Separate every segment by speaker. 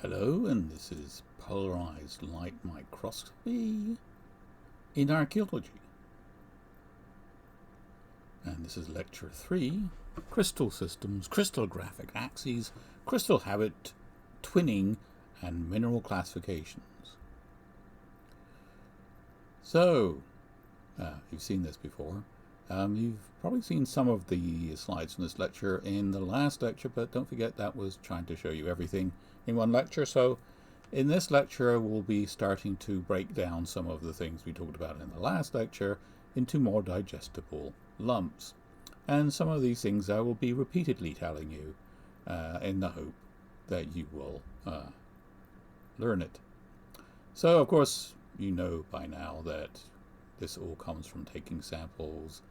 Speaker 1: Hello, and this is Polarized Light Microscopy in Archaeology. And this is Lecture 3, Crystal Systems, Crystallographic Axes, Crystal Habit, Twinning, and Mineral Classifications. So, you've seen this before. You've probably seen some of the slides from this lecture in the last lecture, but don't forget that was trying to show you everything in one lecture. So in this lecture, we'll be starting to break down some of the things we talked about in the last lecture into more digestible lumps. And some of these things I will be repeatedly telling you in the hope that you will learn it. So, of course, you know by now that this all comes from taking samples,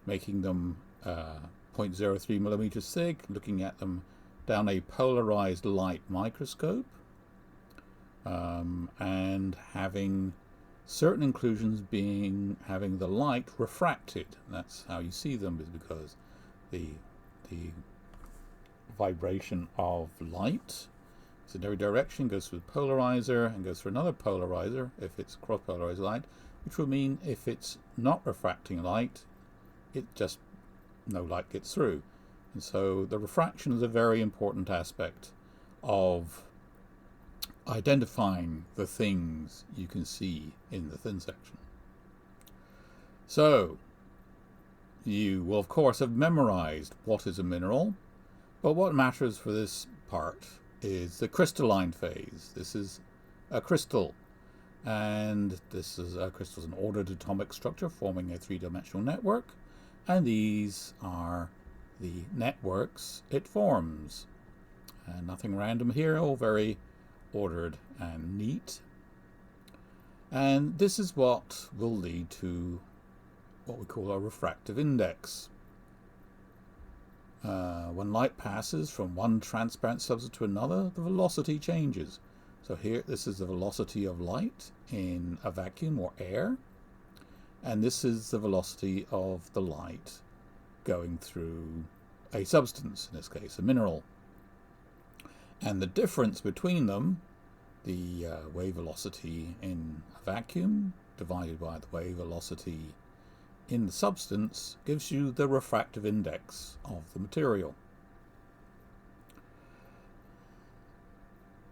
Speaker 1: making them 0.03 millimeters thick, looking at them down a polarized light microscope, and having certain inclusions having the light refracted. That's how you see them, is because the vibration of light is in every direction, goes through the polarizer and goes through another polarizer if it's cross-polarized light, which will mean if it's not refracting light, no light gets through. And so the refraction is a very important aspect of identifying the things you can see in the thin section. So you will of course have memorized what is a mineral, but what matters for this part is the crystalline phase. This is a crystal, and this is a crystal is an ordered atomic structure forming a three-dimensional network, and these are the networks it forms. And nothing random here, all very ordered and neat. And this is what will lead to what we call a refractive index. When light passes from one transparent substance to another, the velocity changes. So here, this is the velocity of light in a vacuum or air, and this is the velocity of the light going through a substance, in this case a mineral. And the difference between them, the wave velocity in a vacuum divided by the wave velocity in the substance, gives you the refractive index of the material.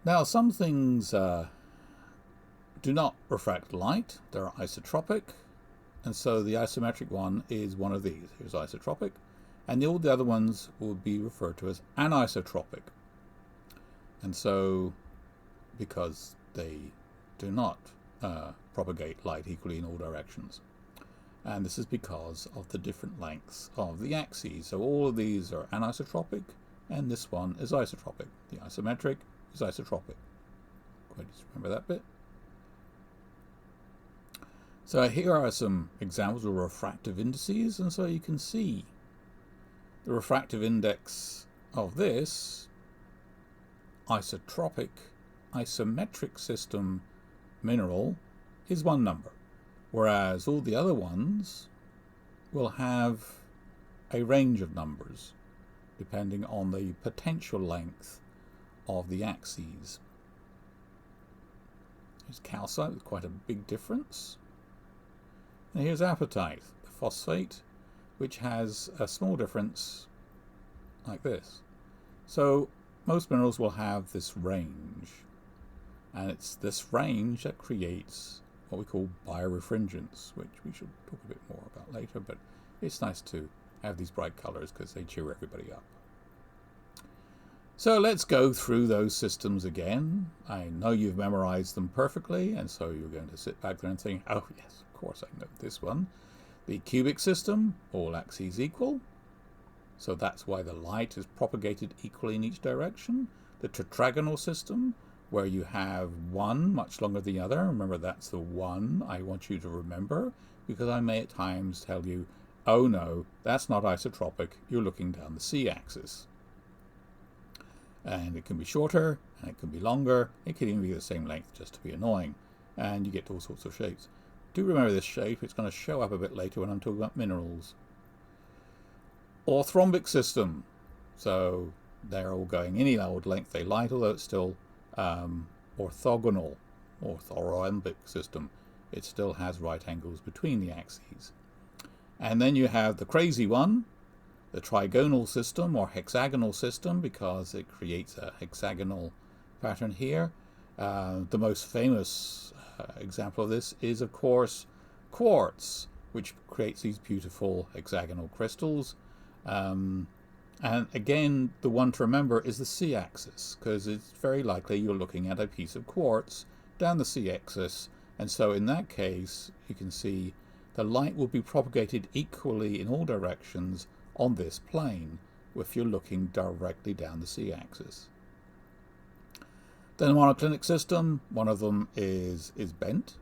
Speaker 1: Now, some things do not refract light. They're isotropic, and so the isometric one is one of these. Here's isotropic, and all the other ones will be referred to as anisotropic. And so, because they do not propagate light equally in all directions. And this is because of the different lengths of the axes. So all of these are anisotropic, and this one is isotropic. The isometric is isotropic. Quite just remember that bit. So here are some examples of refractive indices, and so you can see the refractive index of this isotropic, isometric system mineral is one number, whereas all the other ones will have a range of numbers depending on the potential length of the axes. Here's calcite with quite a big difference. And here's apatite, the phosphate, which has a small difference like this. So most minerals will have this range, and it's this range that creates what we call birefringence, which we should talk a bit more about later, but it's nice to have these bright colors because they cheer everybody up. So let's go through those systems again. I know you've memorized them perfectly, and so you're going to sit back there and think, oh yes, of course I know this one. The cubic system, all axes equal. So that's why the light is propagated equally in each direction. The tetragonal system, where you have one much longer than the other. Remember, that's the one I want you to remember, because I may at times tell you, oh no, that's not isotropic, you're looking down the c-axis. And it can be shorter, and it can be longer, it can even be the same length just to be annoying, and you get all sorts of shapes. Do remember this shape, it's going to show up a bit later when I'm talking about minerals. Orthorhombic system, so they're all going any old length they like, although it's still orthogonal or rhombic system. It still has right angles between the axes. And then you have the crazy one, the trigonal system or hexagonal system, because it creates a hexagonal pattern here. The most famous example of this is, of course, quartz, which creates these beautiful hexagonal crystals. And again, the one to remember is the c-axis, because it's very likely you're looking at a piece of quartz down the c-axis. And so in that case, you can see the light will be propagated equally in all directions on this plane if you're looking directly down the c-axis. Then the monoclinic system, one of them is bent,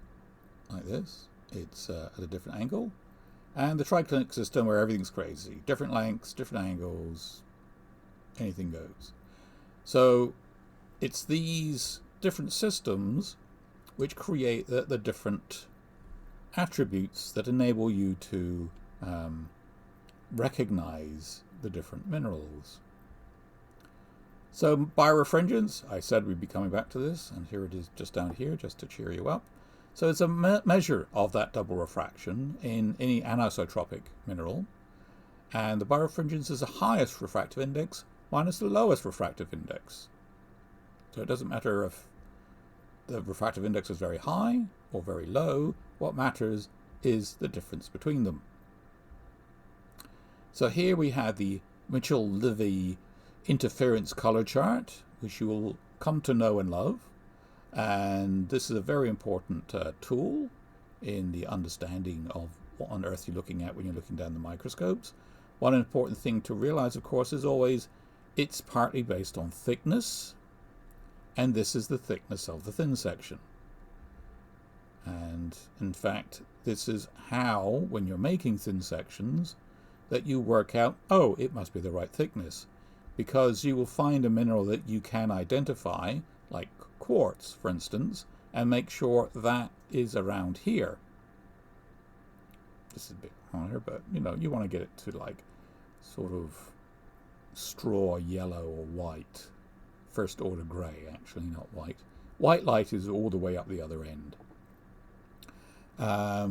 Speaker 1: like this. It's at a different angle. And the triclinic system, where everything's crazy. Different lengths, different angles, anything goes. So it's these different systems which create the different attributes that enable you to recognize the different minerals. So birefringence, I said we'd be coming back to this, and here it is just down here, just to cheer you up. So it's a measure of that double refraction in any anisotropic mineral. And the birefringence is the highest refractive index minus the lowest refractive index. So it doesn't matter if the refractive index is very high or very low. What matters is the difference between them. So here we have the Mitchell-Livy interference color chart, which you will come to know and love. And this is a very important tool in the understanding of what on earth you're looking at when you're looking down the microscopes. One important thing to realize, of course, is always it's partly based on thickness, and this is the thickness of the thin section. And in fact, this is how, when you're making thin sections, that you work out, oh, it must be the right thickness, because you will find a mineral that you can identify, like quartz, for instance, and make sure that is around here. This is a bit higher, but you know, you want to get it to like sort of straw yellow or white. First order grey, actually, not white. White light is all the way up the other end.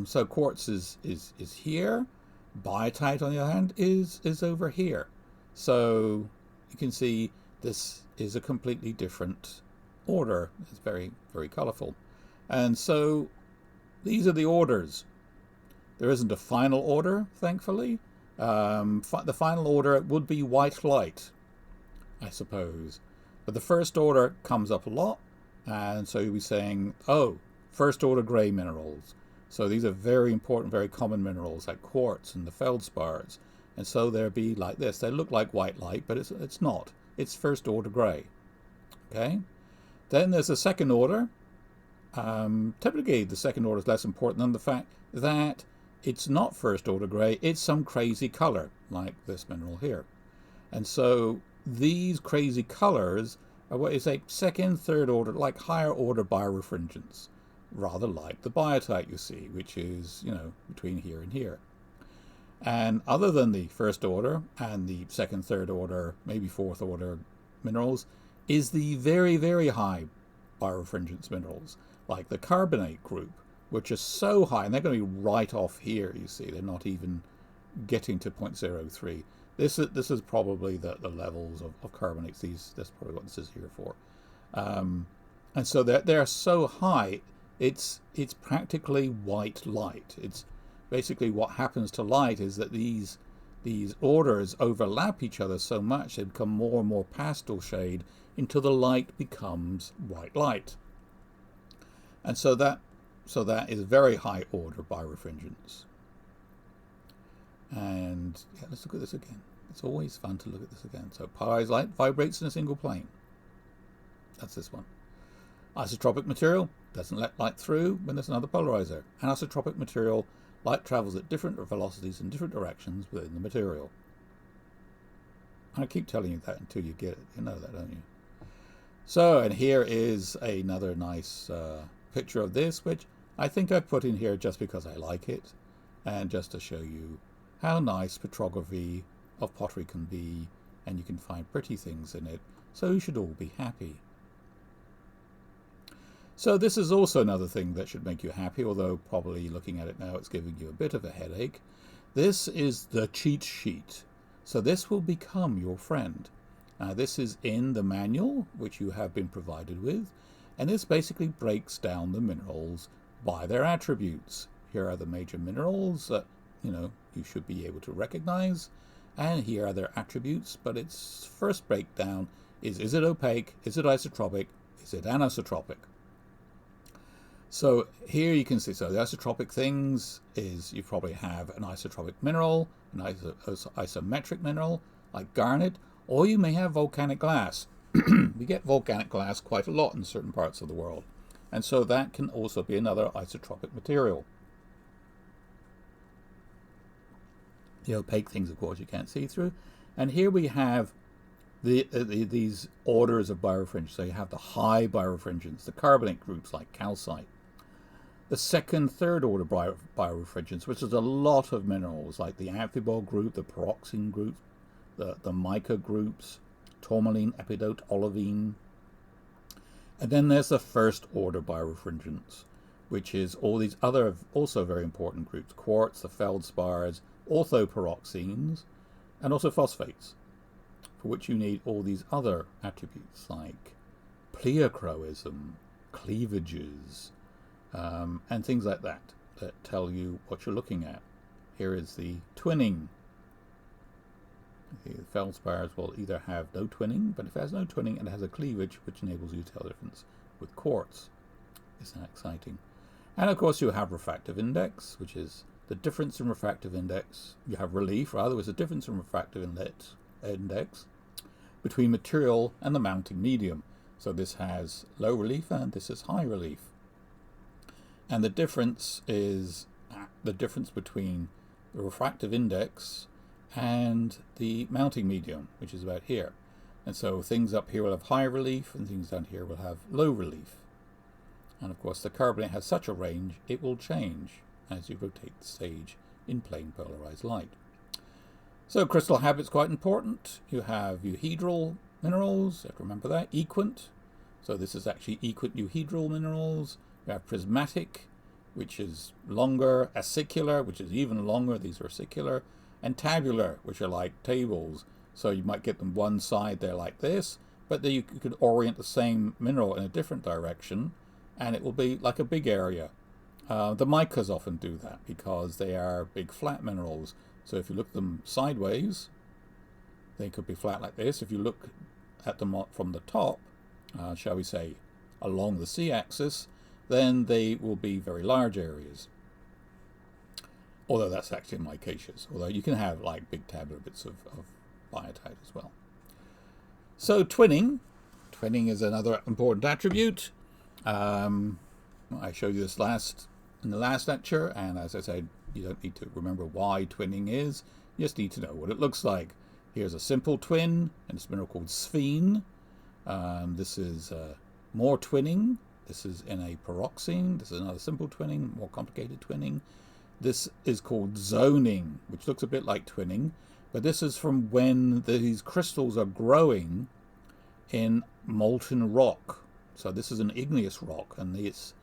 Speaker 1: So quartz is here. Biotite, on the other hand, is over here. So you can see this is a completely different order. It's very, very colourful. And so these are the orders. There isn't a final order, thankfully. The final order would be white light, I suppose. But the first order comes up a lot. And so you'll be saying, oh, first order grey minerals. So these are very important, very common minerals like quartz and the feldspars. And so they'll be like this. They look like white light, but it's not. It's first order grey. Okay? Then there's a second order. Typically, the second order is less important than the fact that it's not first order grey. It's some crazy colour, like this mineral here. And so these crazy colours are what is a second, third order, like higher order birefringence, rather like the biotite you see, which is, you know, between here and here. And other than the first order and the second, third order, maybe fourth order minerals, is the very, very high birefringence minerals, like the carbonate group, which are so high, and they're going to be right off here, you see. They're not even getting to 0.03. This is probably the levels of carbonates. That's probably what this is here for. And so they're so high, it's practically white light. It's basically what happens to light is that these orders overlap each other so much they become more and more pastel shade until the light becomes white light. And so that is very high order birefringence. And yeah, let's look at this again. It's always fun to look at this again. So polarized light vibrates in a single plane. That's this one. Isotropic material doesn't let light through when there's another polarizer. Anisotropic material, light travels at different velocities in different directions within the material. I keep telling you that until you get it. You know that, don't you? So, and here is another nice picture of this, which I think I put in here just because I like it, and just to show you how nice petrography of pottery can be, and you can find pretty things in it, so you should all be happy. So this is also another thing that should make you happy, although probably looking at it now it's giving you a bit of a headache. This is the cheat sheet. So this will become your friend. This is in the manual, which you have been provided with, and this basically breaks down the minerals by their attributes. Here are the major minerals that you should be able to recognize, and here are their attributes, but its first breakdown is it opaque, is it isotropic, is it anisotropic? So here you can see, so the isotropic things is you probably have an isotropic mineral, an isometric mineral like garnet, or you may have volcanic glass. We get volcanic glass quite a lot in certain parts of the world, and so that can also be another isotropic material. The opaque things, of course, you can't see through. And here we have these orders of birefringence. So you have the high birefringence, the carbonate groups like calcite. The second, third order birefringence, which is a lot of minerals like the Amphibole Group, the Proxima Group, the mica groups, tourmaline, epidote, olivine. And then there's the first order birefringence, which is all these other also very important groups: quartz, the feldspars, orthoperoxines, and also phosphates, for which you need all these other attributes like pleochroism, cleavages, and things like that tell you what you're looking at. Here is the twinning. The feldspars will either have no twinning, but if it has no twinning, it has a cleavage, which enables you to tell the difference with quartz. Isn't that exciting? And of course you have refractive index, which is the difference in refractive index. You have relief, rather, is the difference in refractive index between material and the mounting medium. So this has low relief and this is high relief. And the difference is the difference between the refractive index and the mounting medium, which is about here. And so things up here will have high relief and things down here will have low relief. And of course the carbonate has such a range, it will change as you rotate the stage in plain polarized light. So crystal habit's quite important. You have euhedral minerals, you have to remember that, equant. So this is actually equant euhedral minerals. You have prismatic, which is longer, acicular, which is even longer, these are acicular, and tabular, which are like tables. So you might get them one side there like this, but then you could orient the same mineral in a different direction, and it will be like a big area. The micas often do that because they are big flat minerals. So if you look at them sideways, they could be flat like this. If you look at them from the top, shall we say, along the c-axis, then they will be very large areas. Although that's actually micaceous. Although you can have like big tabular bits of biotite as well. So twinning. Twinning is another important attribute. I showed you this in the last lecture, and as I said, you don't need to remember why twinning is. You just need to know what it looks like. Here's a simple twin, and it's a mineral called sphene. This is more twinning. This is in a pyroxene. This is another simple twinning, more complicated twinning. This is called zoning, which looks a bit like twinning, but this is from when these crystals are growing in molten rock. So this is an igneous rock, and this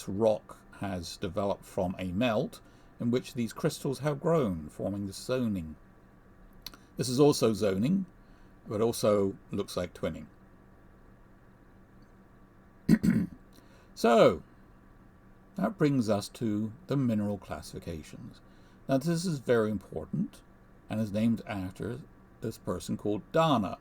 Speaker 1: rock has developed from a melt in which these crystals have grown, forming the zoning. This is also zoning, but also looks like twinning. So that brings us to the mineral classifications. Now this is very important and is named after this person called Dana.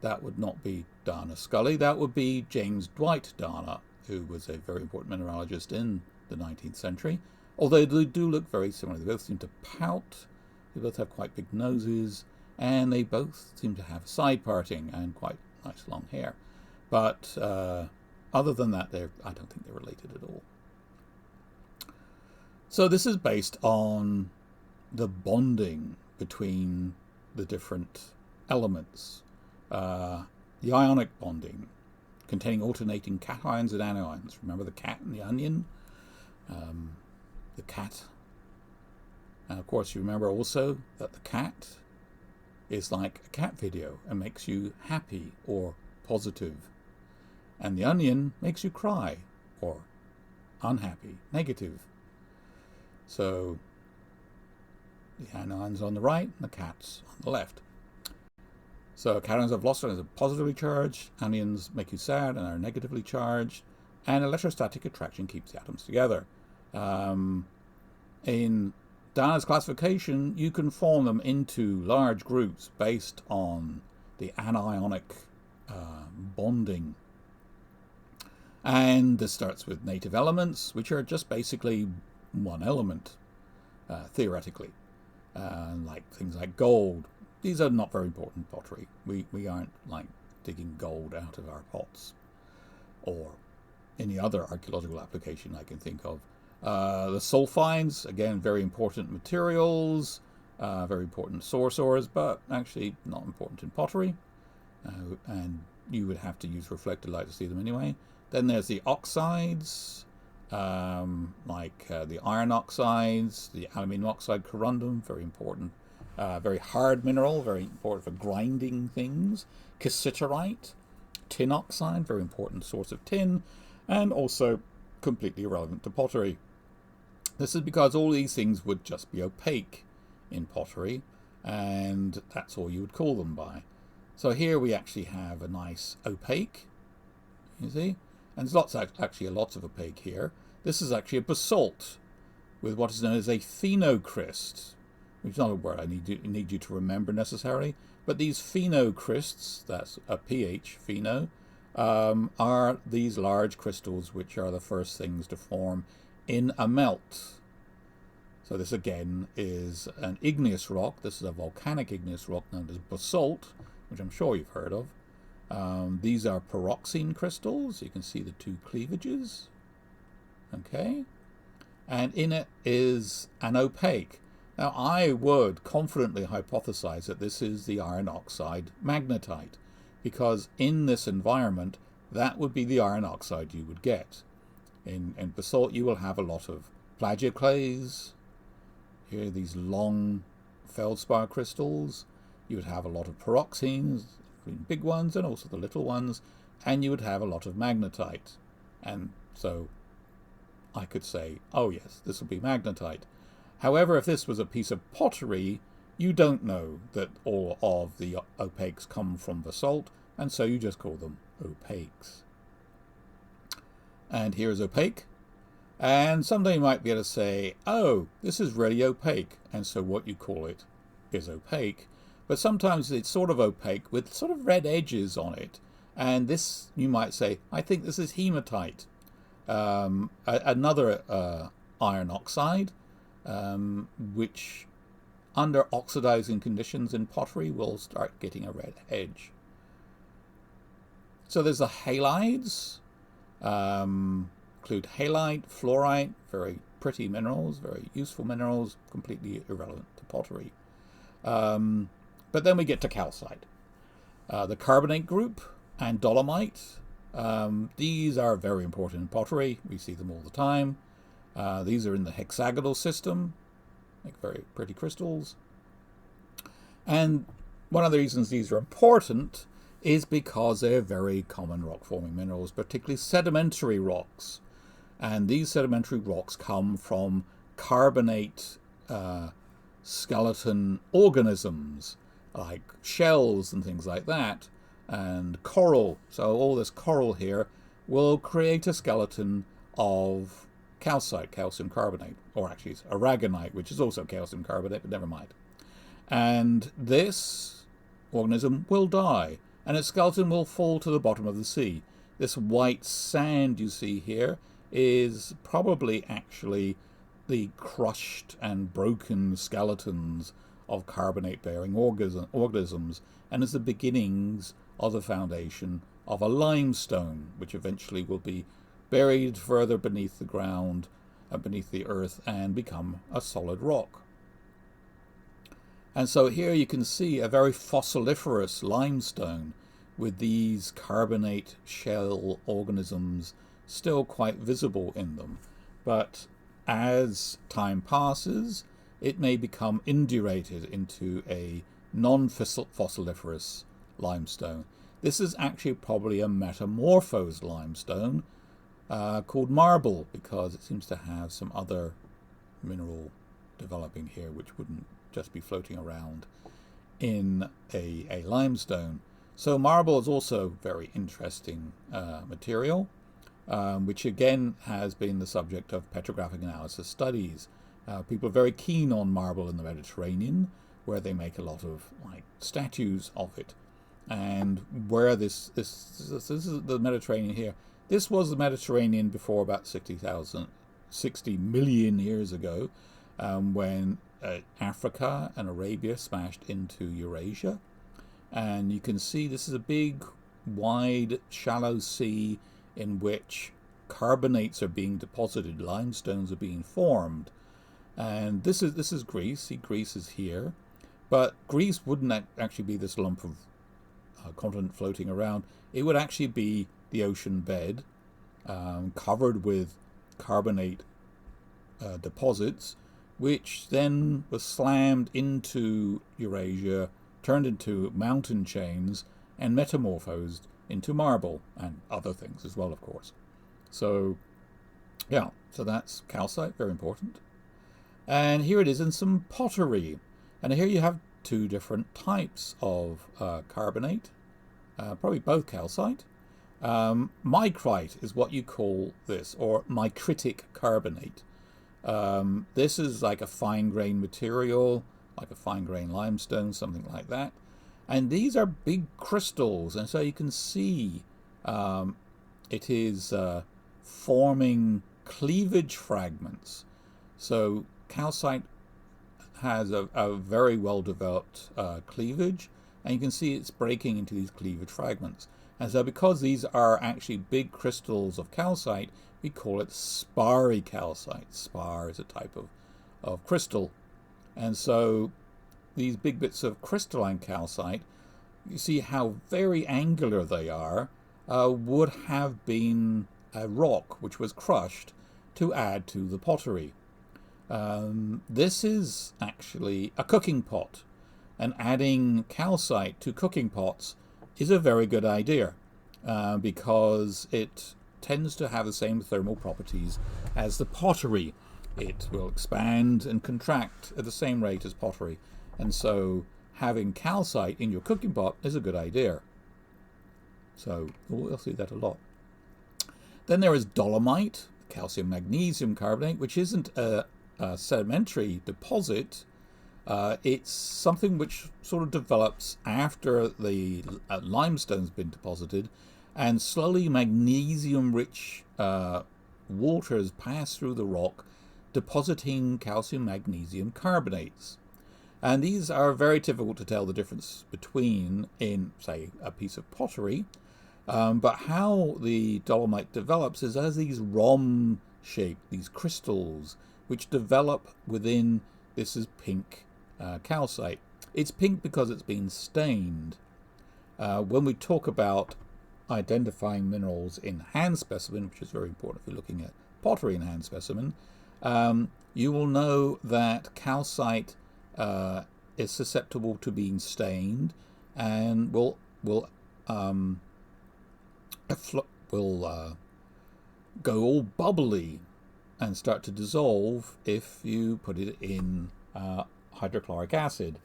Speaker 1: That would not be Dana Scully, that would be James Dwight Dana, who was a very important mineralogist in the 19th century. Although they do look very similar. They both seem to pout, they both have quite big noses, and they both seem to have side parting and quite nice long hair. But other than that, I don't think they're related at all. So this is based on the bonding between the different elements. The Ionic bonding, containing alternating cations and anions. Remember the cat and the onion? The cat. And of course you remember also that the cat is like a cat video and makes you happy or positive. And the onion makes you cry, or unhappy, negative. So the anions on the right, and the cats on the left. So cations of philosopher are positively charged, anions make you sad and are negatively charged, and electrostatic attraction keeps the atoms together. In Dana's classification, you can form them into large groups based on the anionic bonding. And this starts with native elements, which are just basically one element, theoretically, like things like gold. These are not very important pottery. We aren't like digging gold out of our pots, or any other archaeological application I can think of. The sulfides, again, very important materials, very important source ores, but actually not important in pottery. And you would have to use reflected light to see them anyway. Then there's the oxides, like the iron oxides, the aluminium oxide corundum, very important. Very hard mineral, very important for grinding things. Cassiterite, tin oxide, very important source of tin, and also completely irrelevant to pottery. This is because all these things would just be opaque in pottery, and that's all you would call them by. So here we actually have a nice opaque, you see, and there's lots of opaque here. This is actually a basalt with what is known as a Phenocryst, which is not a word I need you to remember necessarily, but these Phenocrysts, that's a pH, pheno, are these large crystals which are the first things to form in a melt. So this again is an igneous rock. This is a volcanic igneous rock known as basalt, which I'm sure you've heard of. These are pyroxene crystals. You can see the two cleavages. Okay. And in it is an opaque. Now, I would confidently hypothesize that this is the iron oxide magnetite, because in this environment, that would be the iron oxide you would get. In basalt, you will have a lot of plagioclase. Here are these long feldspar crystals. You would have a lot of pyroxenes, including big ones and also the little ones, and you would have a lot of magnetite. And so I could say, oh yes, this will be magnetite. However, if this was a piece of pottery, you don't know that all of the opaques come from basalt, and so you just call them opaques. And here's opaque. And someday you might be able to say, oh, this is really opaque, and so what you call it is opaque. But sometimes it's sort of opaque with sort of red edges on it. And this, you might say, I think this is hematite. Another iron oxide, which under oxidizing conditions in pottery will start getting a red edge. So there's the halides, include halite, fluorite, very pretty minerals, very useful minerals, completely irrelevant to pottery. But then we get to calcite. The Carbonate Group and Dolomite, these are very important in pottery. We see them all the time. These are in the Hexagonal System, like very pretty crystals. And one of the reasons these are important is because they're very common rock-forming minerals, particularly sedimentary rocks. And these sedimentary rocks come from carbonate skeleton organisms, like shells and things like that, and coral. So all this coral here will create a skeleton of calcite, calcium carbonate, or actually it's aragonite, which is also calcium carbonate, but never mind. And this organism will die, and its skeleton will fall to the bottom of the sea. This white sand you see here is probably actually the crushed and broken skeletons of carbonate-bearing organisms, and is the beginnings of the foundation of a limestone, which eventually will be buried further beneath the ground, beneath the earth, and become a solid rock. And so here you can see a very fossiliferous limestone with these carbonate shell organisms still quite visible in them. But as time passes, it may become indurated into a non-fossiliferous limestone. This is actually probably a metamorphosed limestone called marble, because it seems to have some other mineral developing here which wouldn't just be floating around in a limestone. So marble is also very interesting material, which again has been the subject of petrographic analysis studies. People are very keen on marble in the Mediterranean, where they make a lot of statues of it. And where this is the Mediterranean here. This was the Mediterranean before about 60 million years ago, when Africa and Arabia smashed into Eurasia. And you can see this is a big, wide, shallow sea in which carbonates are being deposited, limestones are being formed. And this is Greece. See, Greece is here. But Greece wouldn't actually be this lump of continent floating around. It would actually be the ocean bed, covered with carbonate deposits, which then was slammed into Eurasia, turned into mountain chains, and metamorphosed into marble, and other things as well, of course. So, yeah, so that's calcite, very important. And here it is in some pottery. And here you have two different types of carbonate, probably both calcite. Mycrite is what you call this, or Mycritic Carbonate. This is like a fine-grained material, like a fine-grained limestone, something like that. And these are big crystals, and so you can see it is forming cleavage fragments. So calcite has a very well-developed cleavage, and you can see it's breaking into these cleavage fragments. And so because these are actually big crystals of calcite, we call it sparry calcite. Spar is a type of crystal. And so these big bits of crystalline calcite, you see how very angular they are, would have been a rock which was crushed to add to the pottery. This is actually a cooking pot, and adding calcite to cooking pots is a very good idea, because it tends to have the same thermal properties as the pottery. It will expand and contract at the same rate as pottery, and so having calcite in your cooking pot is a good idea. So we'll see that a lot. Then there is dolomite, calcium magnesium carbonate, which isn't a sedimentary deposit. It's something which sort of develops after the limestone's been deposited, and slowly magnesium-rich waters pass through the rock, depositing calcium magnesium carbonates. And these are very difficult to tell the difference between in, say, a piece of pottery. But how the dolomite develops is as these rhomb shape, these crystals, which develop within, this is pink calcite. It's pink because it's been stained. When we talk about identifying minerals in hand specimen, which is very important if you're looking at pottery in hand specimen, you will know that calcite is susceptible to being stained and will go all bubbly and start to dissolve if you put it in hydrochloric acid.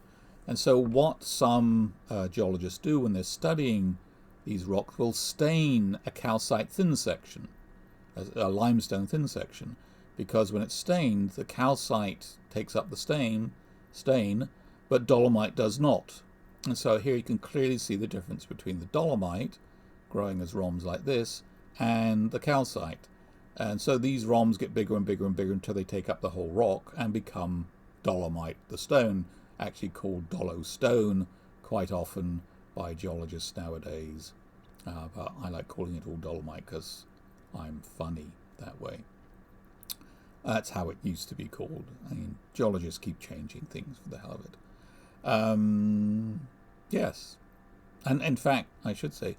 Speaker 1: And so what some geologists do when they're studying these rocks will stain a calcite thin section, a limestone thin section, because when it's stained, the calcite takes up the stain, but dolomite does not. And so here you can clearly see the difference between the dolomite, growing as rhombs like this, and the calcite. And so these rhombs get bigger and bigger and bigger until they take up the whole rock and become dolomite, the stone, actually called dolostone quite often by geologists nowadays. But I like calling it all dolomite because I'm funny that way. That's how it used to be called. I mean, geologists keep changing things for the hell of it. Yes. And in fact, I should say,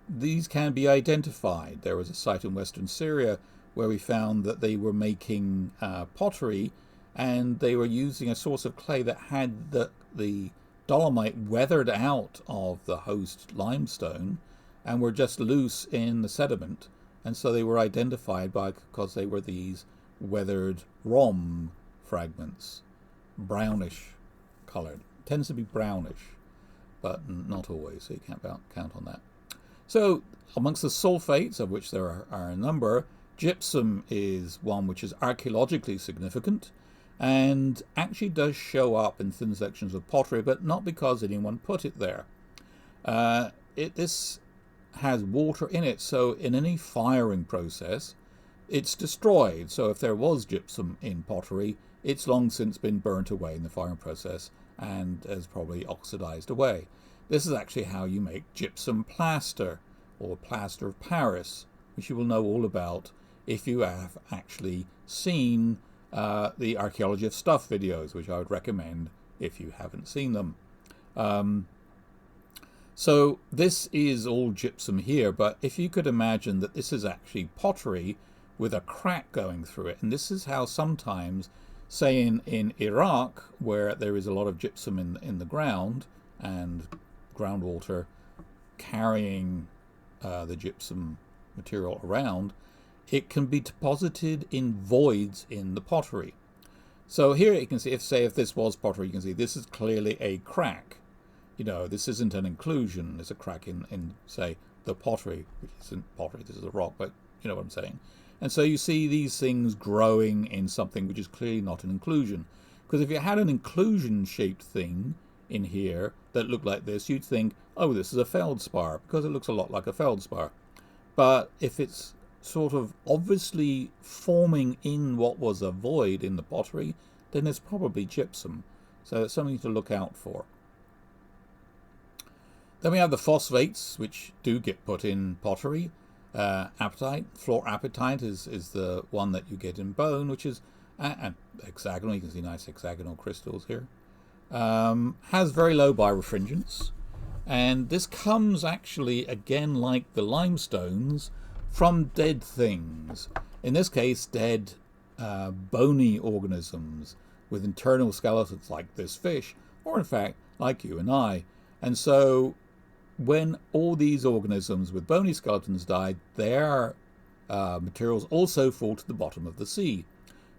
Speaker 1: these can be identified. There was a site in western Syria where we found that they were making pottery, and they were using a source of clay that had the dolomite weathered out of the host limestone and were just loose in the sediment, and so they were identified because they were these weathered rhomb fragments, brownish colored. Tends to be brownish, but not always, so you can't count on that. So amongst the sulfates, of which there are a number, gypsum is one which is archaeologically significant and actually does show up in thin sections of pottery, but not because anyone put it there. This has water in it, so in any firing process it's destroyed. So if there was gypsum in pottery, it's long since been burnt away in the firing process and has probably oxidized away. This is actually how you make gypsum plaster, or plaster of Paris, which you will know all about if you have actually seen the Archaeology of Stuff videos, which I would recommend if you haven't seen them. So this is all gypsum here, but if you could imagine that this is actually pottery with a crack going through it, and this is how sometimes, say in Iraq, where there is a lot of gypsum in the ground and groundwater carrying the gypsum material around, it can be deposited in voids in the pottery. So here you can see, if this was pottery, you can see this is clearly a crack. You know, this isn't an inclusion, it's a crack in say, the pottery, which isn't pottery, this is a rock, but you know what I'm saying. And so you see these things growing in something which is clearly not an inclusion. Because if you had an inclusion-shaped thing in here that looked like this, you'd think, oh, this is a feldspar, because it looks a lot like a feldspar. But if it's sort of obviously forming in what was a void in the pottery, then it's probably gypsum. So it's something to look out for. Then we have the phosphates, which do get put in pottery. Apatite, fluorapatite is the one that you get in bone, which is hexagonal. You can see nice hexagonal crystals here. Has very low birefringence, and this comes actually, again, like the limestones, from dead things. In this case, dead bony organisms with internal skeletons like this fish, or in fact, like you and I. And so when all these organisms with bony skeletons died, their materials also fall to the bottom of the sea.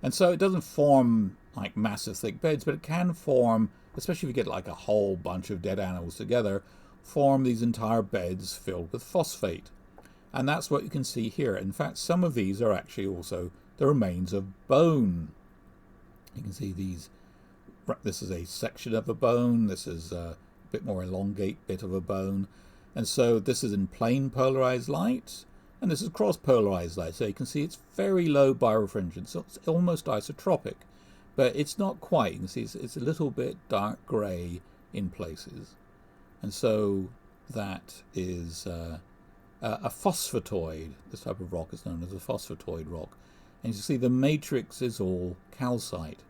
Speaker 1: And so it doesn't form like massive thick beds, but it can form, especially if you get like a whole bunch of dead animals together, form these entire beds filled with phosphate. And that's what you can see here. In fact, some of these are actually also the remains of bone. You can see these. This is a section of a bone. This is a bit more elongate bit of a bone. And so this is in plain polarized light, and this is cross polarized light. So you can see it's very low birefringence. So it's almost isotropic, but it's not quite. You can see it's a little bit dark gray in places. And so that is a phosphatoid. This type of rock is known as a phosphatoid rock. And you see the matrix is all calcite.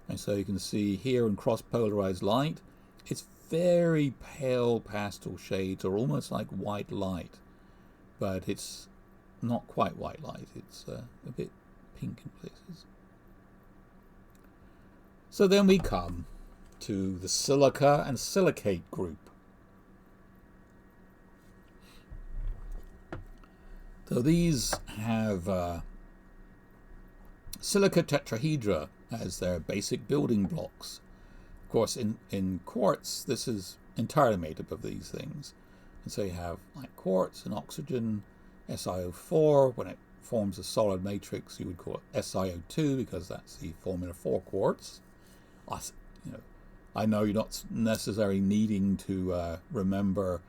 Speaker 1: And so you can see here in cross-polarized light, it's very pale pastel shades, or almost like white light. But it's not quite white light. It's a bit pink in places. So then we come to the Silica and Silicate group. So these have silica tetrahedra as their basic building blocks. Of course, in quartz, this is entirely made up of these things. And so you have like quartz and oxygen, SiO4. When it forms a solid matrix, you would call it SiO2 because that's the formula for quartz. I know you're not necessarily needing to remember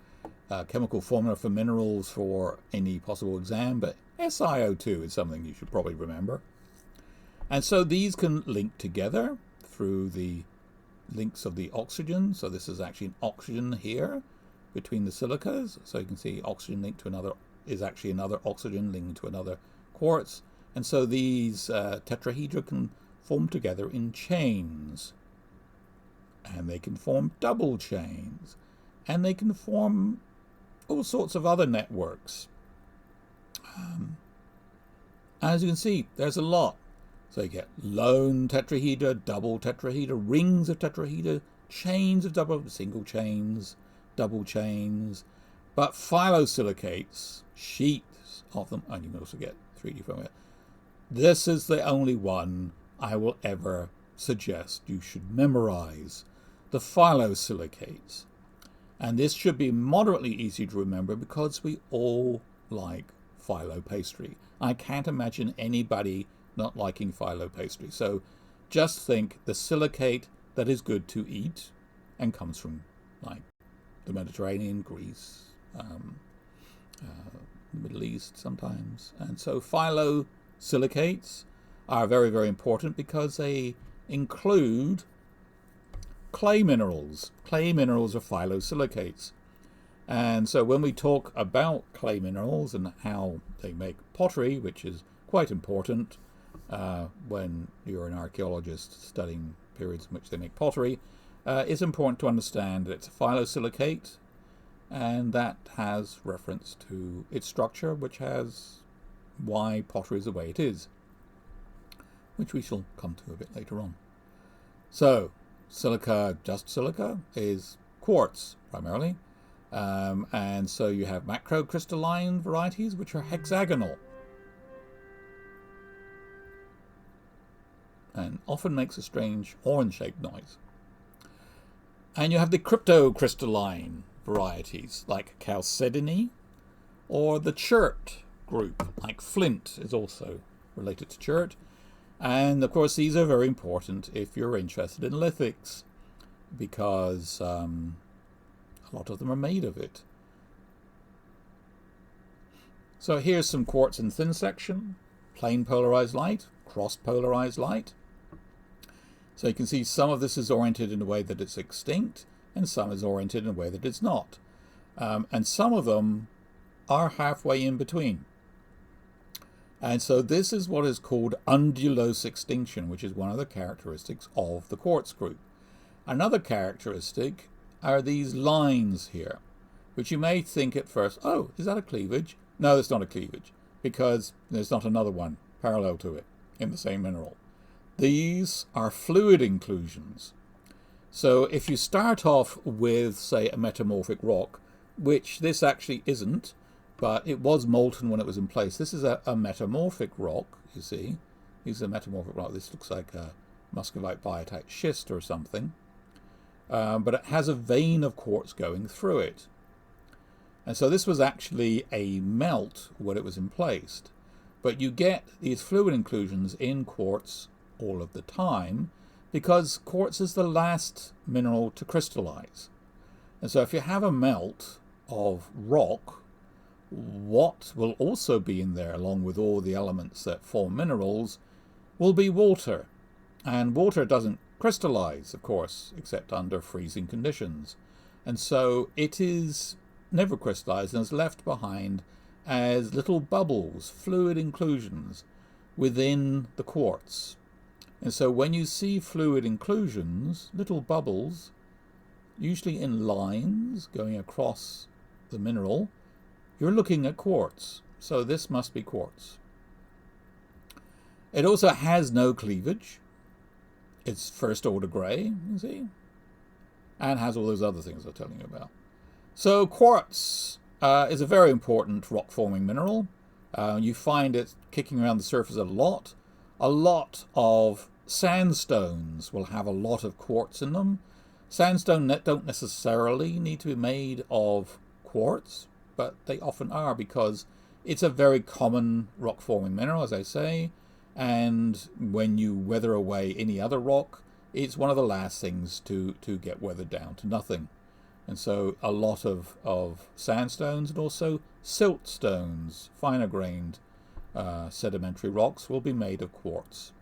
Speaker 1: chemical formula for minerals for any possible exam, but SiO2 is something you should probably remember. And so these can link together through the links of the oxygen. So this is actually an oxygen here between the silicas. So you can see oxygen linked to another is actually another oxygen linked to another quartz. And so these tetrahedra can form together in chains. And they can form double chains. And they can form all sorts of other networks. As you can see, there's a lot. So you get lone tetrahedra, double tetrahedra, rings of tetrahedra, chains of single chains, double chains, but Phylo Silicates, sheets of them, and you can also get 3D from it. This is the only one I will ever suggest you should memorize, the Phylo Silicates. And this should be moderately easy to remember because we all like phyllo pastry. I can't imagine anybody not liking phyllo pastry. So just think the silicate that is good to eat and comes from like the Mediterranean, Greece, the Middle East sometimes. And so Phylo Silicates are very, very important because they include clay minerals. Clay minerals are Phylo Silicates. And so when we talk about clay minerals and how they make pottery, which is quite important when you're an archaeologist studying periods in which they make pottery, it's important to understand that it's a Phylo Silicate, and that has reference to its structure, which has why pottery is the way it is, which we shall come to a bit later on. So silica, just silica, is quartz primarily. And so you have macrocrystalline varieties, which are hexagonal and often makes a strange orange-shaped noise. And you have the cryptocrystalline varieties, like chalcedony, or the chert group, like flint is also related to chert. And of course these are very important if you're interested in lithics, because a lot of them are made of it. So here's some quartz in thin section, plain polarized light, cross polarized light. So you can see some of this is oriented in a way that it's extinct, and some is oriented in a way that it's not. And some of them are halfway in between. And so this is what is called undulose extinction, which is one of the characteristics of the quartz group. Another characteristic are these lines here, which you may think at first, oh, is that a cleavage? No, it's not a cleavage, because there's not another one parallel to it in the same mineral. These are fluid inclusions. So if you start off with, say, a metamorphic rock, which this actually isn't, but it was molten when it was in place. This is a metamorphic rock, you see. This is a metamorphic rock. This looks like a muscovite biotite schist or something. But it has a vein of quartz going through it. And so this was actually a melt when it was in place. But you get these fluid inclusions in quartz all of the time because quartz is the last mineral to crystallize. And so if you have a melt of rock, what will also be in there, along with all the elements that form minerals, will be water. And water doesn't crystallize, of course, except under freezing conditions. And so it is never crystallized and is left behind as little bubbles, fluid inclusions, within the quartz. And so when you see fluid inclusions, little bubbles, usually in lines going across the mineral, you're looking at quartz. So this must be quartz. It also has no cleavage. It's first order grey, you see, and has all those other things I'm telling you about. So quartz is a very important rock forming mineral. You find it kicking around the surface a lot. A lot of sandstones will have a lot of quartz in them. Sandstone don't necessarily need to be made of quartz, but they often are because it's a very common rock forming mineral, as I say. And when you weather away any other rock, it's one of the last things to get weathered down to nothing. And so a lot of sandstones and also siltstones, finer grained sedimentary rocks, will be made of quartz.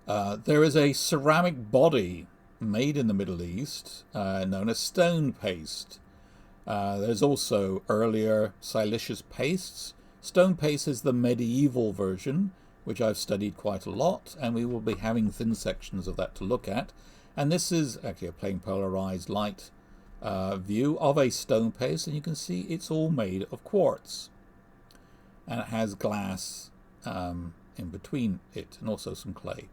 Speaker 1: There is a ceramic body made in the Middle East known as stone paste. There's also earlier siliceous pastes. Stone paste is the medieval version, which I've studied quite a lot, and we will be having thin sections of that to look at. And this is actually a plain polarized light view of a stone paste, and you can see it's all made of quartz. And it has glass in between it, and also some clay.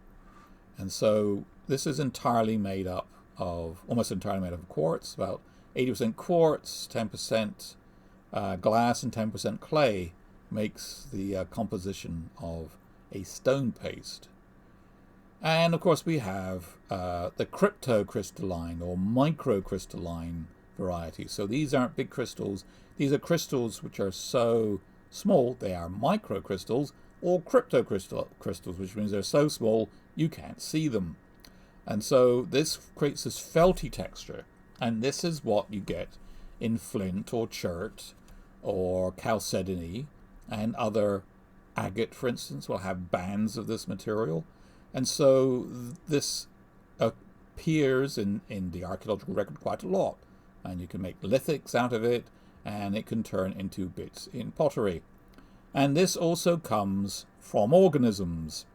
Speaker 1: And so this is entirely made up of, almost entirely made of quartz, about 80% quartz, 10% glass and 10% clay makes the composition of a stone paste. And of course we have the cryptocrystalline or microcrystalline variety. So these aren't big crystals, these are crystals which are so small they are microcrystals, or cryptocrystals, which means they're so small you can't see them. And so this creates this felty texture, and this is what you get in flint or chert or chalcedony, and other agate, for instance, will have bands of this material. And so this appears in the archaeological record quite a lot, and you can make lithics out of it, and it can turn into bits in pottery. And this also comes from organisms.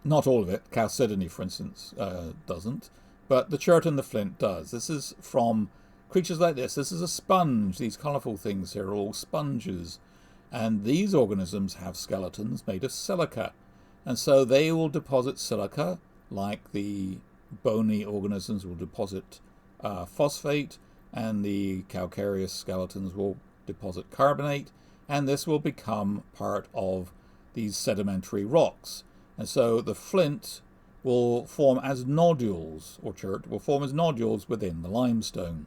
Speaker 1: Not all of it. Chalcedony, for instance, doesn't, but the chert and the flint does. This is from creatures like this. This is a sponge. These colourful things here are all sponges, and these organisms have skeletons made of silica, and so they will deposit silica like the bony organisms will deposit phosphate, and the calcareous skeletons will deposit carbonate, and this will become part of these sedimentary rocks. And so the flint will form as nodules, or chert will form as nodules within the limestone.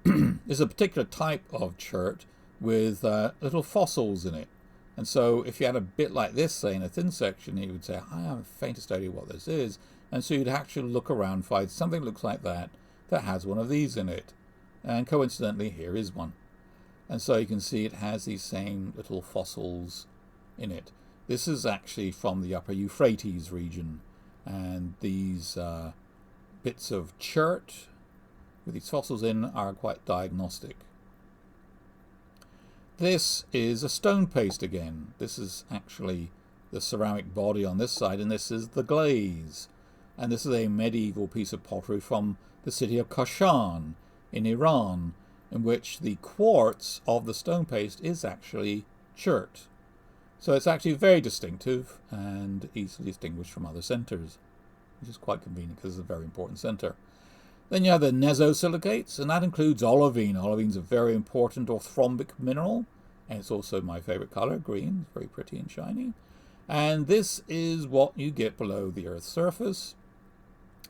Speaker 1: There's a particular type of chert with little fossils in it. And so if you had a bit like this, say, in a thin section, you would say, I have the faintest idea what this is. And so you'd actually look around, find something that looks like that has one of these in it. And coincidentally, here is one. And so you can see it has these same little fossils in it. This is actually from the upper Euphrates region, and these bits of chert with these fossils in are quite diagnostic. This is a stone paste again. This is actually the ceramic body on this side, and this is the glaze. And this is a medieval piece of pottery from the city of Kashan in Iran, in which the quartz of the stone paste is actually chert. So it's actually very distinctive and easily distinguished from other centres, which is quite convenient because it's a very important centre. Then you have the nesosilicates, and that includes olivine. Olivine's a very important orthorhombic mineral, and it's also my favourite colour, green. It's very pretty and shiny. And this is what you get below the Earth's surface,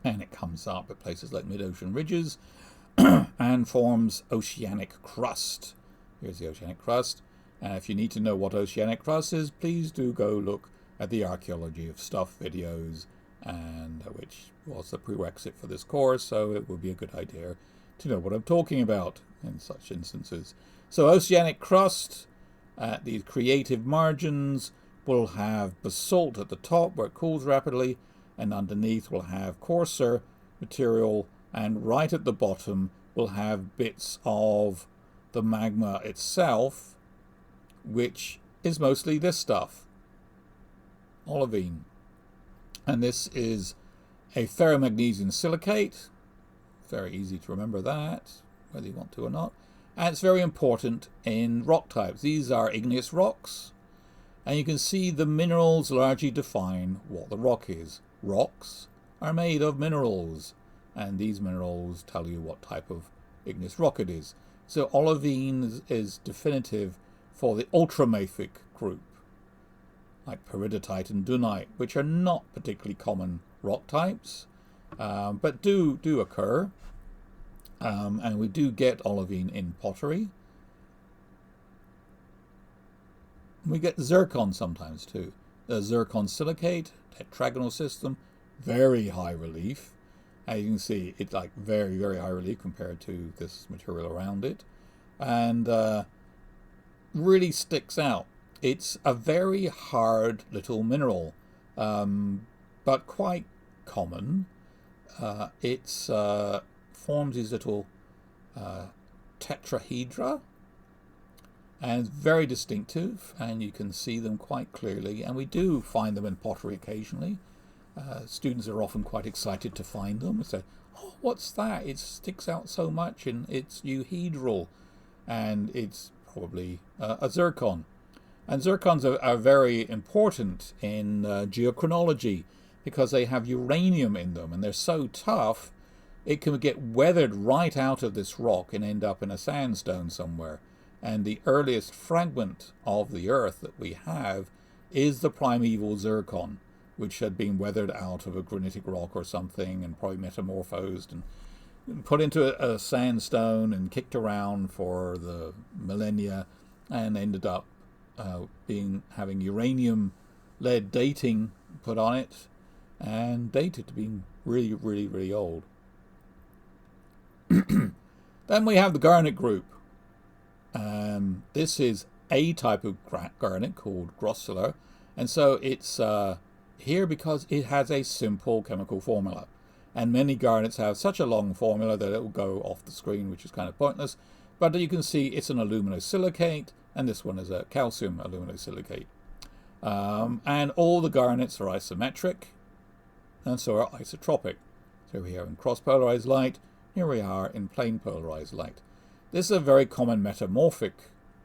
Speaker 1: and it comes up at places like mid-ocean ridges and forms oceanic crust. Here's the oceanic crust. And if you need to know what oceanic crust is, please do go look at the Archaeology of Stuff videos, and which was the prerequisite for this course, so it would be a good idea to know what I'm talking about in such instances. So oceanic crust at these creative margins will have basalt at the top where it cools rapidly, and underneath will have coarser material, and right at the bottom will have bits of the magma itself, which is mostly this stuff, olivine. And this is a ferromagnesium silicate. Very easy to remember that, whether you want to or not. And it's very important in rock types. These are igneous rocks, and you can see the minerals largely define what the rock is. Rocks are made of minerals, and these minerals tell you what type of igneous rock it is. So olivine is definitive for the ultramafic group, like peridotite and dunite, which are not particularly common rock types, but do occur, and we do get olivine in pottery. We get zircon sometimes too. The zircon silicate, Tetragonal System, very high relief. As you can see, it's like very, very high relief compared to this material around it, and really sticks out. It's a very hard little mineral, but quite common. It forms these little tetrahedra, and very distinctive, and you can see them quite clearly, and we do find them in pottery occasionally. Students are often quite excited to find them and say, oh, what's that? It sticks out so much, and it's euhedral, and it's probably a zircon. And zircons are very important in geochronology, because they have uranium in them, and they're so tough it can get weathered right out of this rock and end up in a sandstone somewhere. And the earliest fragment of the Earth that we have is the primeval zircon, which had been weathered out of a granitic rock or something and probably metamorphosed and put into a sandstone and kicked around for the millennia and ended up having uranium lead dating put on it and dated to being really, really, really old. Then we have the Garnet Group. This is a type of garnet called grossular, and so it's here because it has a simple chemical formula. And many garnets have such a long formula that it will go off the screen, which is kind of pointless. But you can see it's an aluminosilicate, and this one is a calcium aluminosilicate. And all the garnets are isometric, and so are isotropic. So we are in cross-polarized light, here we are in plane polarized light. This is a very common metamorphic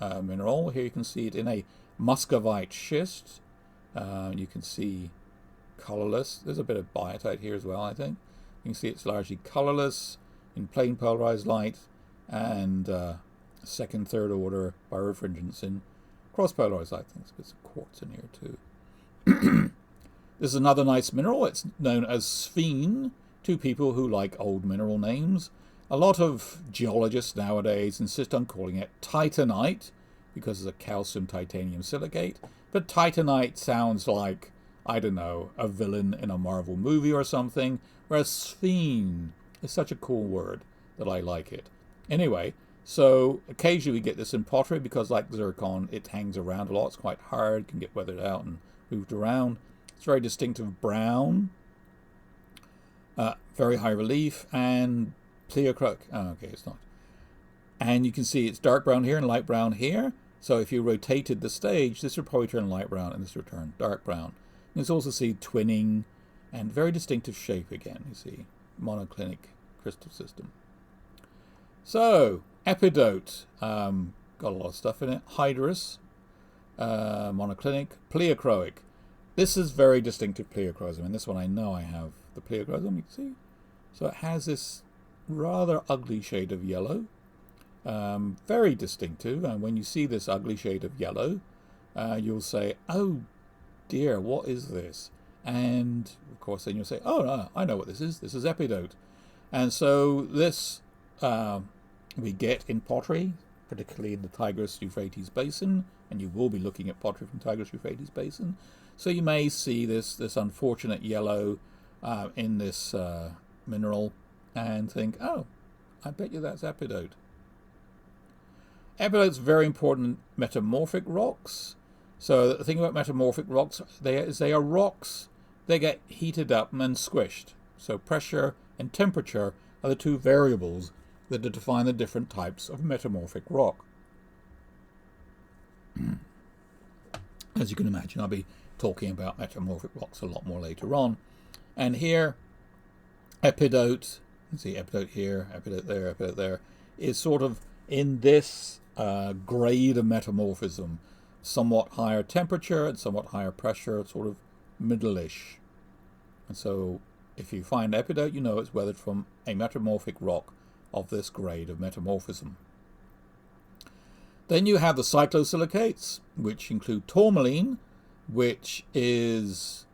Speaker 1: mineral. Here you can see it in a muscovite schist. You can see colorless. There's a bit of biotite here as well, I think. You can see it's largely colorless in plane polarized light, and second, third order birefringence in cross-polarized light. I think there's some quartz in here too. This is another nice mineral. It's known as sphene to people who like old mineral names. A lot of geologists nowadays insist on calling it titanite because it's a calcium titanium silicate. But titanite sounds like, I don't know, a villain in a Marvel movie or something, whereas sphene is such a cool word that I like it. Anyway, so occasionally we get this in pottery because, like zircon, it hangs around a lot. It's quite hard, can get weathered out and moved around. It's very distinctive brown, very high relief, and pleochroic. Oh, okay, it's not. And you can see it's dark brown here and light brown here. So if you rotated the stage, this would probably turn light brown and this would turn dark brown. You can also see twinning and very distinctive shape again. You see monoclinic crystal system. So epidote, got a lot of stuff in it. Hydrous, monoclinic, pleochroic. This is very distinctive pleochroism, and this one I know I have the pleochroism. You can see. So it has this rather ugly shade of yellow. Very distinctive, and when you see this ugly shade of yellow, you'll say, oh dear, what is this? And of course then you'll say, oh no, I know what this is epidote. And so this we get in pottery, particularly in the Tigris-Euphrates basin, and you will be looking at pottery from Tigris-Euphrates basin. So you may see this unfortunate yellow in this mineral and think, oh, I bet you that's epidote. Epidote's very important in metamorphic rocks. So the thing about metamorphic rocks, they are rocks. They get heated up and squished. So pressure and temperature are the two variables that define the different types of metamorphic rock. As you can imagine, I'll be talking about metamorphic rocks a lot more later on. And here, epidote, you see epidote here, epidote there, is sort of in this grade of metamorphism, somewhat higher temperature and somewhat higher pressure, sort of middle-ish. And so if you find epidote, you know it's weathered from a metamorphic rock of this grade of metamorphism. Then you have the cyclosilicates, which include tourmaline, which is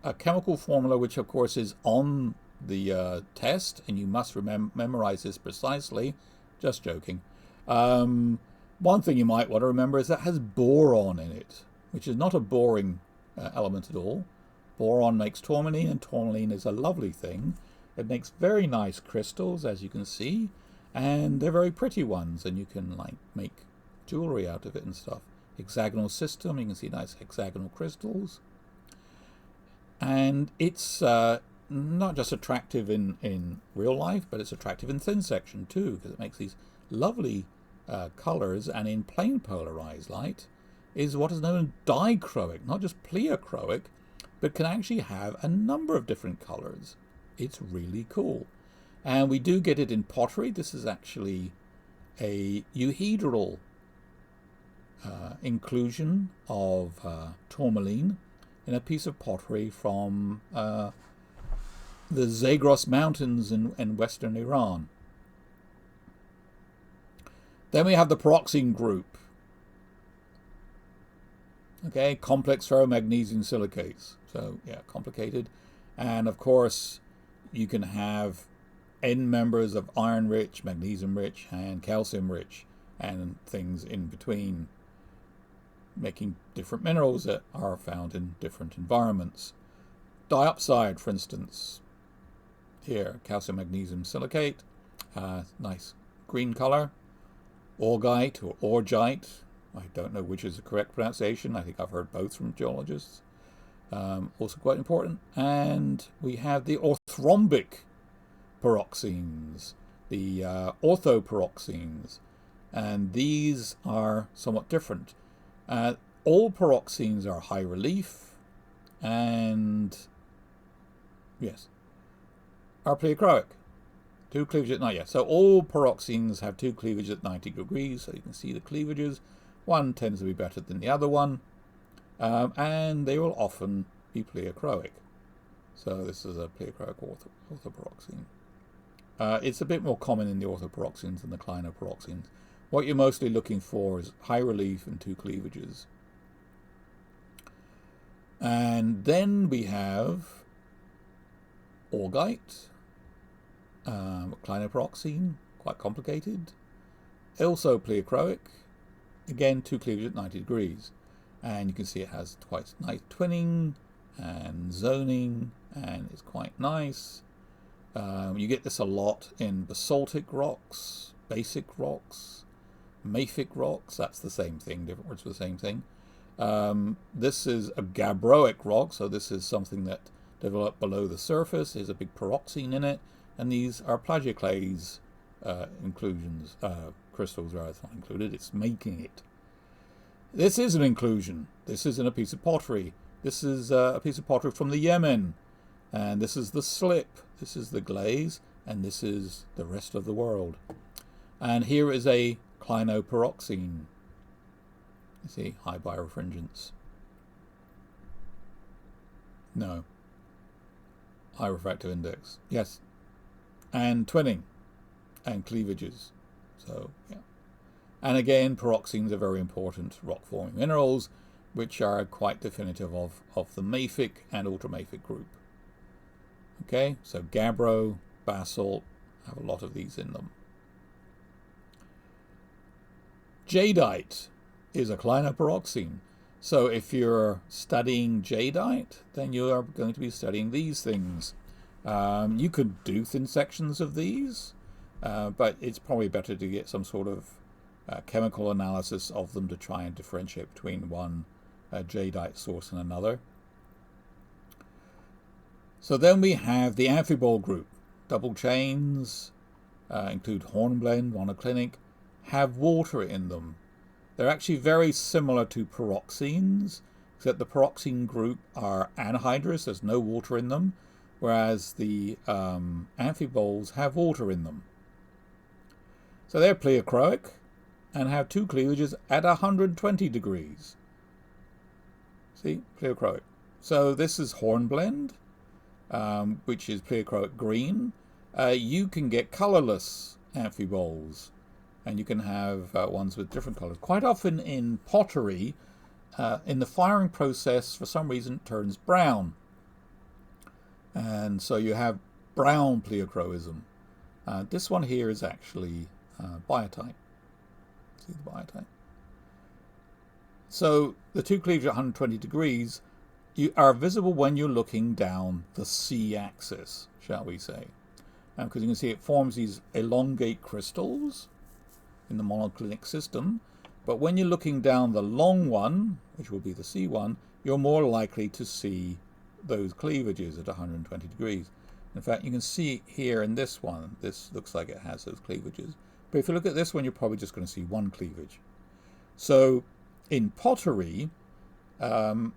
Speaker 1: a chemical formula which of course is on the test, and you must memorize this precisely. Just joking. One thing you might want to remember is that it has boron in it, which is not a boring element at all. Boron makes tourmaline, and tourmaline is a lovely thing. It makes very nice crystals, as you can see, and they're very pretty ones, and you can like make jewelry out of it and stuff. Hexagonal system, you can see nice hexagonal crystals. And it's not just attractive in real life, but it's attractive in thin section too, because it makes these lovely colors, and in plane polarized light is what is known as dichroic, not just pleochroic, but can actually have a number of different colors. It's really cool. And we do get it in pottery. This is actually a euhedral inclusion of tourmaline. in a piece of pottery from the Zagros Mountains in western Iran. Then we have the Proxima Group. Okay, complex ferromagnesium silicates. So, yeah, complicated. And, of course, you can have end members of iron-rich, magnesium-rich, and calcium-rich, and things in between, making different minerals that are found in different environments. Diopside, for instance. Here, calcium magnesium silicate, nice green color. Augite or augite, I don't know which is the correct pronunciation. I think I've heard both from geologists. Also quite important. And we have the orthorhombic peroxines, the orthoperoxines, and these are somewhat different. All peroxines are high relief and, yes, are pleochroic. Two cleavages at 90. So all peroxines have two cleavages at 90 degrees. So you can see the cleavages. One tends to be better than the other one. And they will often be pleochroic. So this is a pleochroic orthoperoxine. It's a bit more common in the orthoperoxines than the clinoperoxines. What you're mostly looking for is high relief and two cleavages. And then we have augite. Clinoperoxine, quite complicated. Also pleochroic, again two cleavages at 90 degrees. And you can see it has quite nice twinning and zoning, and it's quite nice. You get this a lot in basaltic rocks, basic rocks, mafic rocks. That's the same thing, different words for the same thing. This is a gabbroic rock, so this is something that developed below the surface. There's a big peroxine in it. And these are plagioclase inclusions, crystals rather, it's not included, it's making it. This is an inclusion. This isn't a piece of pottery. This is a piece of pottery from the Yemen. And this is the slip, this is the glaze, and this is the rest of the world. And here is a clinoperoxine. You see, high birefringence. No. High refractive index. Yes. And twinning and cleavages. So, yeah. And again, peroxines are very important rock-forming minerals, which are quite definitive of the mafic and ultramafic group. Okay, so gabbro, basalt, have a lot of these in them. Jadeite is a clinoperoxine. So if you're studying jadeite, then you are going to be studying these things. You could do thin sections of these, but it's probably better to get some sort of chemical analysis of them to try and differentiate between one jadeite source and another. So then we have the Amphibole Group. Double chains, include hornblende, monoclinic, have water in them. They're actually very similar to peroxines, except the peroxine group are anhydrous, there's no water in them, whereas the amphiboles have water in them. So they're pleochroic and have two cleavages at 120 degrees. See, pleochroic. So this is hornblende, which is pleochroic green. You can get colorless amphiboles, and you can have ones with different colors. Quite often in pottery, in the firing process, for some reason, it turns brown. And so you have brown pleochroism. This one here is actually biotite. See the biotite? So the two cleavages at 120 degrees are visible when you're looking down the C-axis, shall we say. Because you can see it forms these elongate crystals in the monoclinic system. But when you're looking down the long one, which will be the C one, you're more likely to see those cleavages at 120 degrees. In fact, you can see here in this one, this looks like it has those cleavages. But if you look at this one, you're probably just going to see one cleavage. So in pottery, in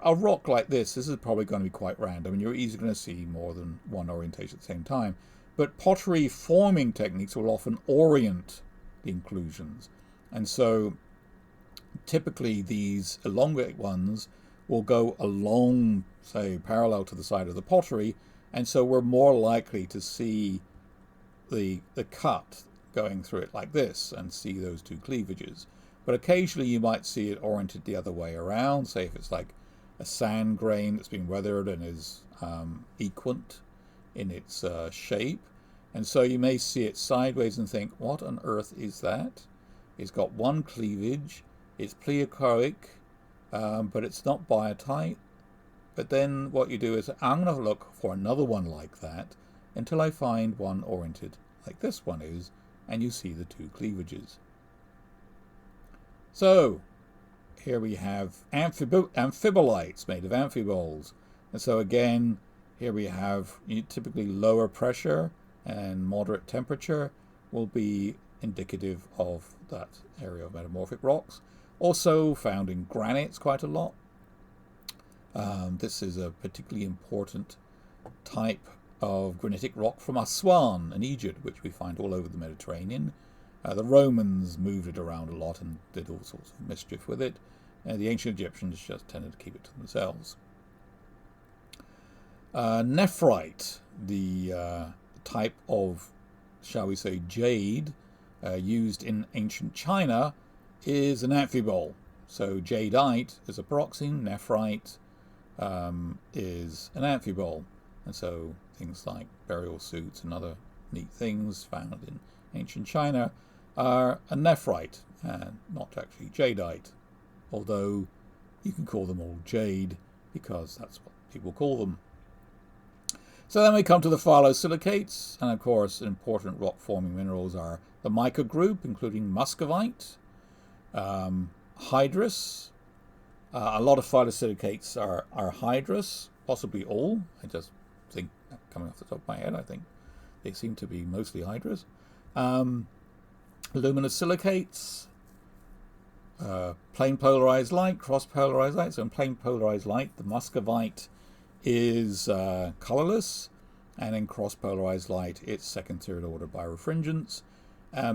Speaker 1: a rock like this is probably going to be quite random, and you're easily going to see more than one orientation at the same time. But pottery forming techniques will often orient the inclusions. And so typically these elongate ones will go along, say, parallel to the side of the pottery, and so we're more likely to see the cut going through it like this and see those two cleavages. But occasionally you might see it oriented the other way around, say if it's like a sand grain that's been weathered and is equant in its shape. And so you may see it sideways and think, what on earth is that? It's got one cleavage, it's pleochroic, but it's not biotite. But then what you do is, I'm going to look for another one like that until I find one oriented like this one is, and you see the two cleavages. So here we have amphibolites made of amphiboles. And so again, here we have typically lower pressure and moderate temperature will be indicative of that area of metamorphic rocks. Also found in granites quite a lot. This is a particularly important type of granitic rock from Aswan in Egypt, which we find all over the Mediterranean. The Romans moved it around a lot and did all sorts of mischief with it. The ancient Egyptians just tended to keep it to themselves. Nephrite, the type of, shall we say, jade used in ancient China, is an amphibole. So jadeite is a peroxine, nephrite is an amphibole. And so things like burial suits and other neat things found in ancient China are a nephrite and not actually jadeite, although you can call them all jade because that's what people call them. So then we come to the Phylo Silicates, and of course important rock forming minerals are the Mica group, including muscovite, hydrous. A lot of Phylo Silicates are hydrous, possibly all. I just think, coming off the top of my head, I think they seem to be mostly hydrous. Luminous silicates, plain polarized light, cross polarized light. So in plain polarized light, the muscovite is colorless, and in cross polarized light, it's second, third order birefringence.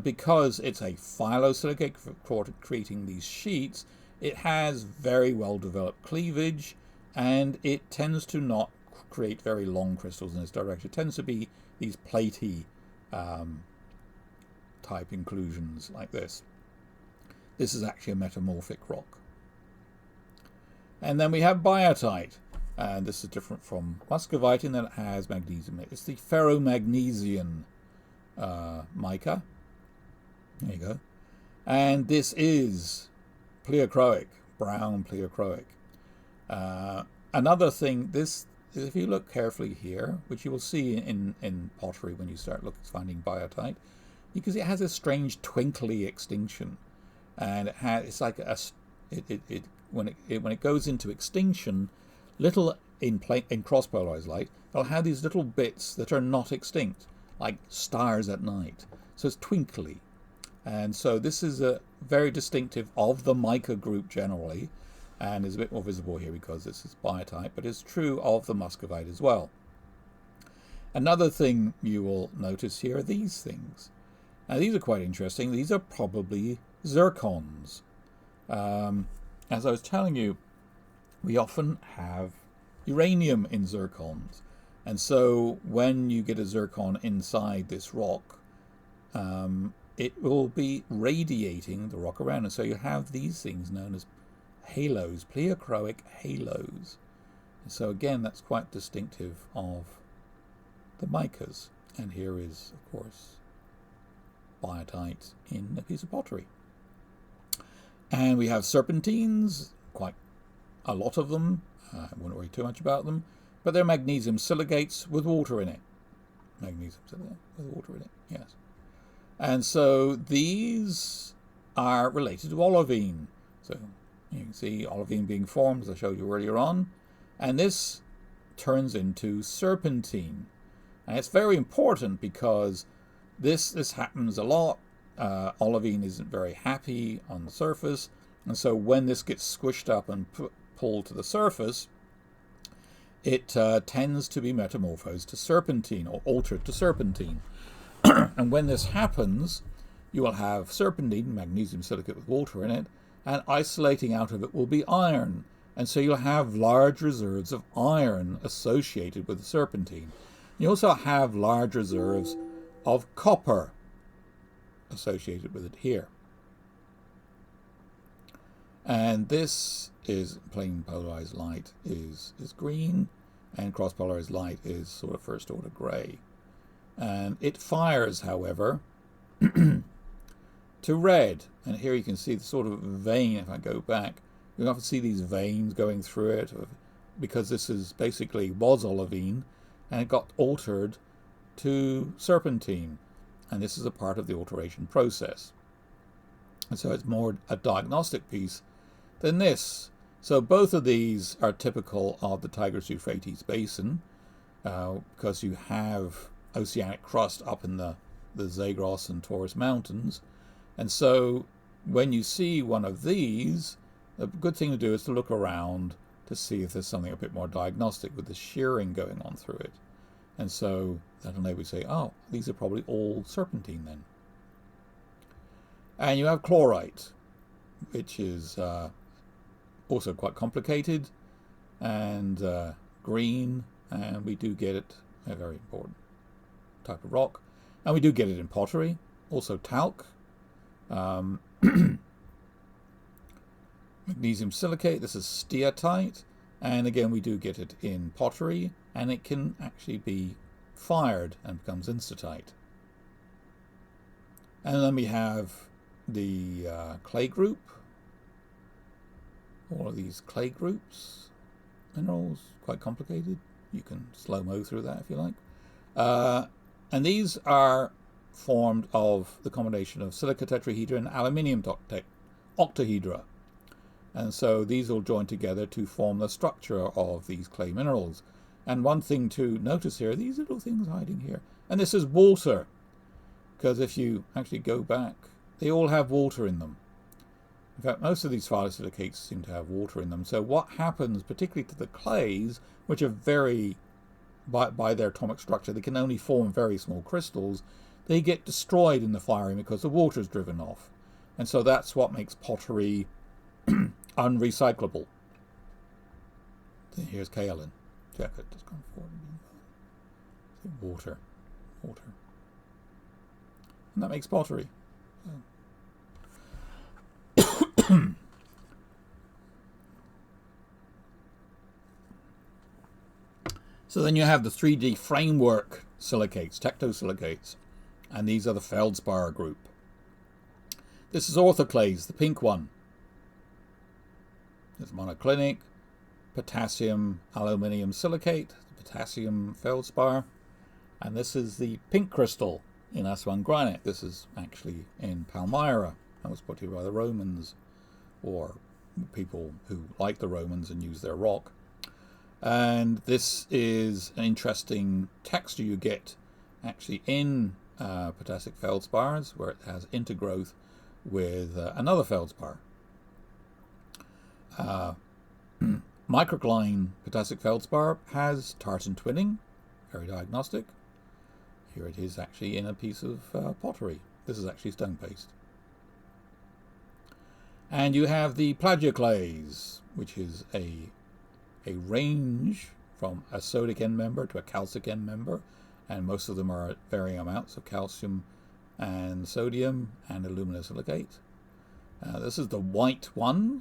Speaker 1: Because it's a phyllosilicate for creating these sheets, it has very well developed cleavage, and it tends to not create very long crystals in this direction. It tends to be these platy type inclusions like this. This is actually a metamorphic rock. And then we have biotite, and this is different from muscovite in that it has magnesium. It's the Ferromagnesium mica. There you go. And this is pleochroic, brown pleochroic. Another thing, this, if you look carefully here, which you will see in pottery when you start finding biotite, because it has a strange twinkly extinction, and it's like when it goes into extinction, little in cross polarized light, it'll have these little bits that are not extinct, like stars at night. So it's twinkly. And so this is a very distinctive of the mica group generally, and is a bit more visible here because this is biotite, but it's true of the muscovite as well. Another thing you will notice here are these things. Now these are quite interesting. These are probably zircons. As I was telling you, we often have uranium in zircons. And so when you get a zircon inside this rock, it will be radiating the rock around. And so you have these things known as halos, pleochroic halos. And so again, that's quite distinctive of the micas. And here is, of course, biotite in a piece of pottery. And we have serpentines, quite a lot of them. I won't worry too much about them. But they're magnesium silicates with water in it. Magnesium silicate with water in it, yes. And so these are related to olivine. So you can see olivine being formed, as I showed you earlier on. And this turns into serpentine. And it's very important because this happens a lot. Olivine isn't very happy on the surface. And so when this gets squished up and pulled to the surface, it tends to be metamorphosed to serpentine or altered to serpentine. And when this happens, you will have serpentine, magnesium silicate with water in it, and isolating out of it will be iron. And so you'll have large reserves of iron associated with the serpentine. You also have large reserves of copper associated with it here. And this is plain polarized light is green, and cross polarized light is sort of first order gray. And it fires, however, to red. And here you can see the sort of vein. If I go back, you can often see these veins going through it, because this is basically was olivine, and it got altered to serpentine. And this is a part of the alteration process. And so it's more a diagnostic piece than this. So both of these are typical of the Tigris-Euphrates basin, because you have oceanic crust up in the Zagros and Taurus mountains. And so when you see one of these, a good thing to do is to look around to see if there's something a bit more diagnostic with the shearing going on through it. And so that'll enable you to say, oh, these are probably all serpentine then. And you have chlorite, which is also quite complicated, and green, and we do get it, a very important type of rock, and we do get it in pottery, also talc, magnesium silicate. This is steatite, and again we do get it in pottery, and it can actually be fired and becomes instatite. And then we have the clay group, all of these clay groups, minerals, quite complicated. You can slow-mo through that if you like. And these are formed of the combination of silica tetrahedra and aluminium octahedra. And so these all join together to form the structure of these clay minerals. And one thing to notice here, these little things hiding here, and this is water, because if you actually go back, they all have water in them. In fact, most of these Phylo Silicates seem to have water in them. So what happens, particularly to the clays, which are very, by their atomic structure, they can only form very small crystals, they get destroyed in the firing because the water is driven off. And so that's what makes pottery unrecyclable. Here's kaolin. Check it. Just gone forward. Water. And that makes pottery. So then you have the 3D framework silicates, tectosilicates, and these are the feldspar group. This is orthoclase, the pink one. There's monoclinic, potassium aluminium silicate, the potassium feldspar, and this is the pink crystal in Aswan granite. This is actually in Palmyra. That was put here by the Romans, or people who like the Romans and use their rock. And this is an interesting texture you get actually in potassic feldspars, where it has intergrowth with another feldspar. Microcline potassic feldspar has tartan twinning, very diagnostic. Here it is actually in a piece of pottery. This is actually stone paste. And you have the plagioclase, which is a range from a sodic end member to a calcic end member, and most of them are at varying amounts of calcium and sodium and aluminosilicate. This is the white one,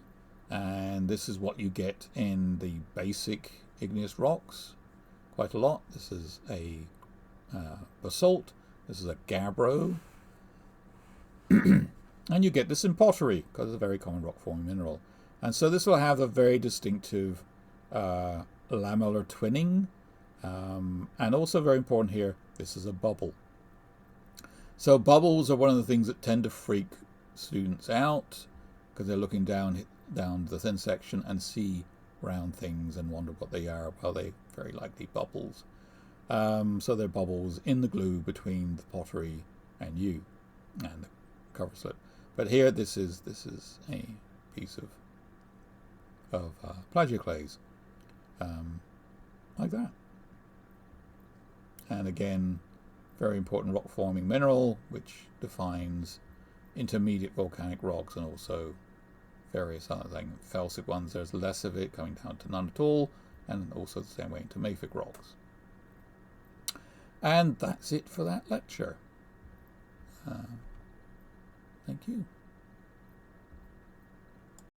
Speaker 1: and this is what you get in the basic igneous rocks quite a lot. This is a basalt, this is a gabbro, and you get this in pottery because it's a very common rock forming mineral. And so this will have a very distinctive lamellar twinning, and also very important here, this is a bubble. So bubbles are one of the things that tend to freak students out, because they're looking down the thin section and see round things and wonder what they are. Well, they're very likely bubbles. So they're bubbles in the glue between the pottery and you and the cover slip. But here this is a piece of plagioclase, like that. And again, very important rock forming mineral, which defines intermediate volcanic rocks and also various other things. Felsic ones, there's less of it, going down to none at all, and also the same way into mafic rocks. And that's it for that lecture. Thank you.